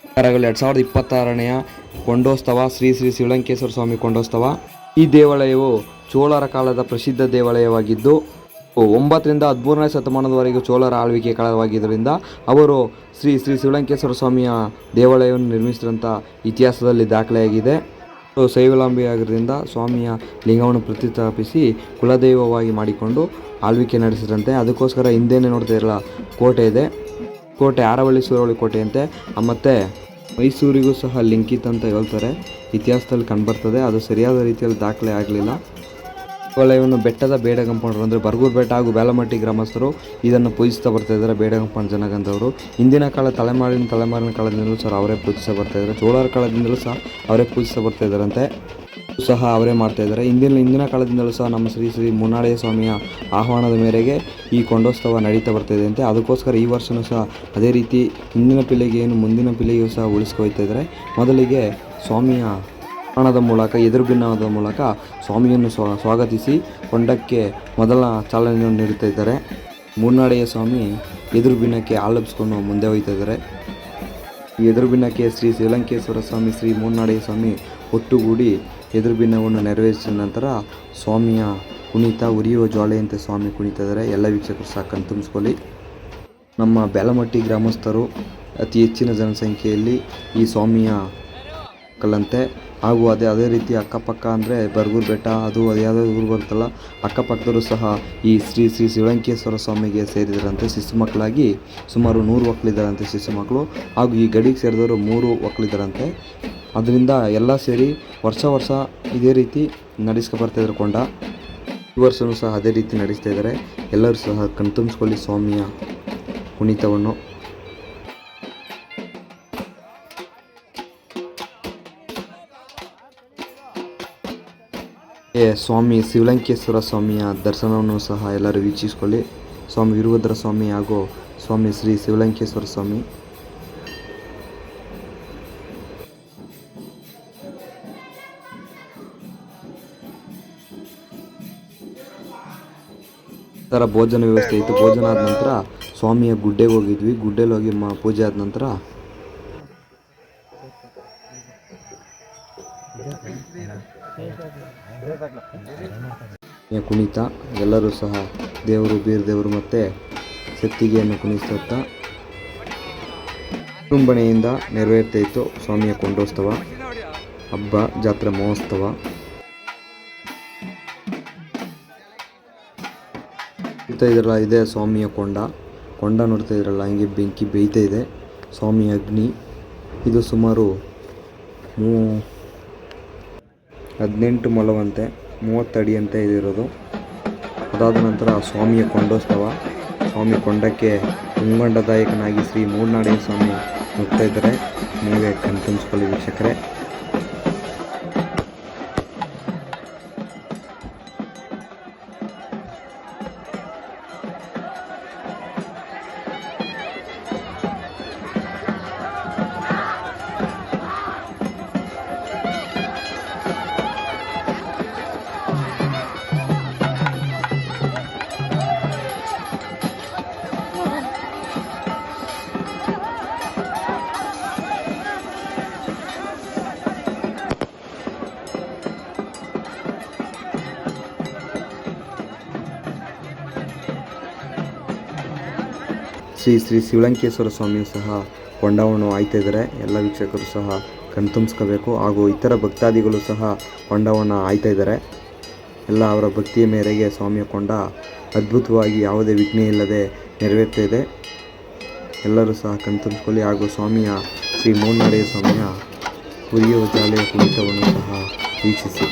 2026ನೆಯ ಕೊಂಡೋತ್ಸವ ಶ್ರೀ ಶ್ರೀ ಶಿವಲಂಕೇಶ್ವರ ಸ್ವಾಮಿ ಕೊಂಡೋತ್ಸವ. ಈ ದೇವಾಲಯವು ಚೋಳರ ಕಾಲದ ಪ್ರಸಿದ್ಧ ದೇವಾಲಯವಾಗಿದ್ದು 9ರಿಂದ 13ನೇ ಶತಮಾನದವರೆಗೂ ಚೋಳರ ಆಳ್ವಿಕೆ ಕಾಲವಾಗಿದ್ದರಿಂದ ಅವರು ಶ್ರೀ ಶ್ರೀ ಶಿವಲಂಕೇಶ್ವರ ಸ್ವಾಮಿಯ ದೇವಾಲಯವನ್ನು ನಿರ್ಮಿಸಿದಂಥ ಇತಿಹಾಸದಲ್ಲಿ ದಾಖಲೆಯಾಗಿದೆ. ಶೈವಾವಲಂಬಿಯಾಗಿದ್ದರಿಂದ ಸ್ವಾಮಿಯ ಲಿಂಗವನ್ನು ಪ್ರತಿಷ್ಠಾಪಿಸಿ ಕುಲದೈವವಾಗಿ ಮಾಡಿಕೊಂಡು ಆಳ್ವಿಕೆ ನಡೆಸಿದಂತೆ. ಅದಕ್ಕೋಸ್ಕರ ಹಿಂದೆನೇ ನೋಡ್ತಾ ಇರಲ್ಲ ಕೋಟೆ ಇದೆ. ಕೋಟೆ ಆರವಳ್ಳಿ ಸೂರವಳ್ಳಿ ಕೋಟೆ ಅಂತೆ. ಮತ್ತು ಮೈಸೂರಿಗೂ ಸಹ ಲಿಂಕಿತ್ ಅಂತ ಹೇಳ್ತಾರೆ, ಇತಿಹಾಸದಲ್ಲಿ ಕಂಡುಬರ್ತದೆ. ಅದು ಸರಿಯಾದ ರೀತಿಯಲ್ಲಿ ದಾಖಲೆ ಆಗಲಿಲ್ಲ. ದೇವಾಲಯವನ್ನು ಬೆಟ್ಟದ ಬೇಡಗಂಪಣ್ಣರು ಅಂದರೆ ಬರಗೂರು ಬೆಟ್ಟ ಹಾಗೂ ಬೇಲಮಟ್ಟಿ ಗ್ರಾಮಸ್ಥರು ಇದನ್ನು ಪೂಜಿಸ್ತಾ ಬರ್ತಾಯಿದ್ದಾರೆ. ಬೇಡಗಂಪಣ್ಣ ಜನಾಂಗದವರು ಹಿಂದಿನ ಕಾಲ ತಲೆಮಾರಿನ ಕಾಲದಿಂದಲೂ ಸಹ ಅವರೇ ಪೂಜಿಸ್ತಾ ಬರ್ತಾಯಿದ್ದಾರೆ. ಚೋಳರ ಕಾಲದಿಂದಲೂ ಸಹ ಅವರೇ ಪೂಜಿಸ್ತಾ ಬರ್ತಾಯಿದ್ದಾರಂತೆ, ಸಹ ಅವರೇ ಮಾಡ್ತಾಯಿದ್ದಾರೆ. ಹಿಂದಿನ ಕಾಲದಿಂದಲೂ ಸಹ ನಮ್ಮ ಶ್ರೀ ಶ್ರೀ ಮುನ್ನಾಳೆಯ ಸ್ವಾಮಿಯ ಆಹ್ವಾನದ ಮೇರೆಗೆ ಈ ಕೊಂಡೋತ್ಸವ ನಡೀತಾ ಬರ್ತಾಯಿದೆ ಅಂತೆ. ಅದಕ್ಕೋಸ್ಕರ ಈ ವರ್ಷವೂ ಸಹ ಅದೇ ರೀತಿ ಹಿಂದಿನ ಪೀಳಿಗೆಯನ್ನು ಮುಂದಿನ ಪೀಳಿಗೆಯೂ ಸಹ ಉಳಿಸ್ಕೊಳ್ತಾ ಇದ್ದಾರೆ. ಮೊದಲಿಗೆ ಸ್ವಾಮಿಯ ಬಾಣದ ಮೂಲಕ ಎದುರುಬಿನ್ನದ ಮೂಲಕ ಸ್ವಾಮಿಯನ್ನು ಸ್ವಾಗತಿಸಿ ಕೊಂಡಕ್ಕೆ ಮೊದಲ ಚಾಲನೆಯನ್ನು ನೀಡುತ್ತಾ ಇದ್ದಾರೆ. ಮುನ್ನಾಡೆಯ ಸ್ವಾಮಿ ಎದುರುಬಿನ್ನಕ್ಕೆ ಆಲಪಿಸ್ಕೊಂಡು ಮುಂದೆ ಹೋಗ್ತಾ ಇದ್ದಾರೆ. ಈ ಎದುರುಬಿನ್ನಕ್ಕೆ ಶ್ರೀ ಶಿವಲಂಕೇಶ್ವರ ಸ್ವಾಮಿ, ಶ್ರೀ ಮುನ್ನಾಡೆಯ ಸ್ವಾಮಿ ಒಟ್ಟುಗೂಡಿ ಎದುರುಬಿನ್ನವನ್ನು ನೆರವೇರಿಸಿದ ನಂತರ ಸ್ವಾಮಿಯ ಕುಣಿತ ಉರಿಯುವ ಜ್ವಾಲೆಯಂತೆ ಸ್ವಾಮಿ ಕುಣಿತಾ ಇದ್ದಾರೆ. ಎಲ್ಲ ವೀಕ್ಷಕರು ಸಹ ಕಣ್ತುಂಬಿಸ್ಕೊಳ್ಳಿ. ನಮ್ಮ ಬೇಲಮಟ್ಟಿ ಗ್ರಾಮಸ್ಥರು ಅತಿ ಹೆಚ್ಚಿನ ಜನಸಂಖ್ಯೆಯಲ್ಲಿ ಈ ಸ್ವಾಮಿಯ ಕಲ್ಲಂತೆ ಹಾಗೂ ಅದೇ ರೀತಿ ಅಕ್ಕಪಕ್ಕ ಅಂದರೆ ಬರಗೂರು ಬೆಟ್ಟ ಅದು ಯಾವುದೋ ಊರು ಬರುತ್ತಲ್ಲ, ಅಕ್ಕಪಕ್ಕದವರು ಸಹ ಈ ಶ್ರೀ ಶ್ರೀ ಶಿವಲಂಕೇಶ್ವರ ಸ್ವಾಮಿಗೆ ಸೇರಿದರಂತೆ. ಶಿಶು ಮಕ್ಕಳಾಗಿ ಸುಮಾರು 100 ಮಕ್ಕಳಿದ್ದಾರಂತೆ ಶಿಶು ಮಕ್ಕಳು. ಹಾಗೂ ಈ ಗಡಿಗೆ ಸೇರಿದವರು 3 ಮಕ್ಕಳಿದ್ದಾರಂತೆ. ಅದರಿಂದ ಎಲ್ಲ ಸೇರಿ ವರ್ಷ ಇದೇ ರೀತಿ ನಡೆಸ್ಕೊ ಬರ್ತಾಯಿದ್ರು ಕೊಂಡ. ಈ ವರ್ಷವೂ ಸಹ ಅದೇ ರೀತಿ ನಡೆಸ್ತಾ ಇದ್ದಾರೆ. ಎಲ್ಲರೂ ಸಹ ಕಣ್ತುಂಬಿಸ್ಕೊಳ್ಳಿ ಸ್ವಾಮಿಯ ಕುಣಿತವನ್ನು. ಸ್ವಾಮಿ ಶಿವಲಂಕೇಶ್ವರ ಸ್ವಾಮಿಯ ದರ್ಶನವನ್ನು ಸಹ ಎಲ್ಲರೂ ವೀಕ್ಷಿಸಿಕೊಳ್ಳಿ. ಸ್ವಾಮಿ ವೀರಭದ್ರ ಸ್ವಾಮಿ ಹಾಗೂ ಸ್ವಾಮಿ ಶ್ರೀ ಶಿವಲಂಕೇಶ್ವರ ಸ್ವಾಮಿ. ಥರ ಭೋಜನ ವ್ಯವಸ್ಥೆ ಇತ್ತು. ಭೋಜನ ಆದ ನಂತರ ಸ್ವಾಮಿಯ ಗುಡ್ಡೆಗೆ ಹೋಗಿದ್ವಿ. ಗುಡ್ಡೆಲಿ ಹೋಗಿ ಪೂಜೆ ಆದ ನಂತರ ಕುಣಿತ ಎಲ್ಲರೂ ಸಹ ದೇವರು, ಬೀರ್ ದೇವರು ಮತ್ತು ಸತ್ತಿಗೆಯನ್ನು ಕುಣಿಸುತ್ತಾ ವಿಜೃಂಭಣೆಯಿಂದ ನೆರವೇರ್ತಾ ಇತ್ತು ಸ್ವಾಮಿಯ ಕೊಂಡೋತ್ಸವ, ಹಬ್ಬ, ಜಾತ್ರೆ ಮಹೋತ್ಸವ. ನೋಡ್ತಾ ಇದ್ರಲ್ಲ, ಇದೇ ಸ್ವಾಮಿಯ ಕೊಂಡ ನೋಡ್ತಾ ಇದ್ರಲ್ಲ, ಹಂಗೆ ಬೆಂಕಿ ಬೇಯ್ತಾ ಇದೆ. ಸ್ವಾಮಿಯ ಅಗ್ನಿ ಇದು ಸುಮಾರು 18 ಮೊಳವಂತೆ 30 ಅಡಿ ಅಂತ ಇದಿರೋದು. ಅದಾದ ನಂತರ ಸ್ವಾಮಿಯ ಕೊಂಡೋತ್ಸವ. ಸ್ವಾಮಿ ಕೊಂಡಕ್ಕೆ ಉಂಗಂಡದಾಯಕನಾಗಿ ಶ್ರೀ ಮೂರ್ನಾಡೆಯ ಸ್ವಾಮಿ ನುಗ್ತಾ ಇದ್ದಾರೆ. ನೀವೇ ಕಣ್ತುಂಬಿಸ್ಕೊಳ್ಳಿ ವೀಕ್ಷಕರೇ. ಶ್ರೀ ಶ್ರೀ ಶಿವಲಂಕೇಶ್ವರ ಸ್ವಾಮಿಯು ಸಹ ಕೊಂಡವನ್ನು ಆಯ್ತಾ ಇದ್ದಾರೆ. ಎಲ್ಲ ವೀಕ್ಷಕರು ಸಹ ಕಣ್ತುಂಬಿಸ್ಕೋಬೇಕು. ಹಾಗೂ ಇತರ ಭಕ್ತಾದಿಗಳು ಸಹ ಕೊಂಡವನ್ನು ಆಯ್ತಾ ಇದ್ದಾರೆ. ಎಲ್ಲ ಅವರ ಭಕ್ತಿಯ ಮೇರೆಗೆ ಸ್ವಾಮಿಯ ಕೊಂಡ ಅದ್ಭುತವಾಗಿ ಯಾವುದೇ ವಿಘ್ನ ಇಲ್ಲದೆ ನೆರವೇರ್ತಾ ಇದೆ. ಎಲ್ಲರೂ ಸಹ ಕಣ್ತುಂಬಿಸ್ಕೊಳ್ಳಿ. ಹಾಗೂ ಸ್ವಾಮಿಯ ಶ್ರೀ ಮೂರ್ನಾಡೆಯ ಸ್ವಾಮಿಯ ಉರಿಯುವ ಜ್ವಾಲೆಯ ಕುಣಿತವನ್ನು ಸಹ ವೀಕ್ಷಿಸಿ.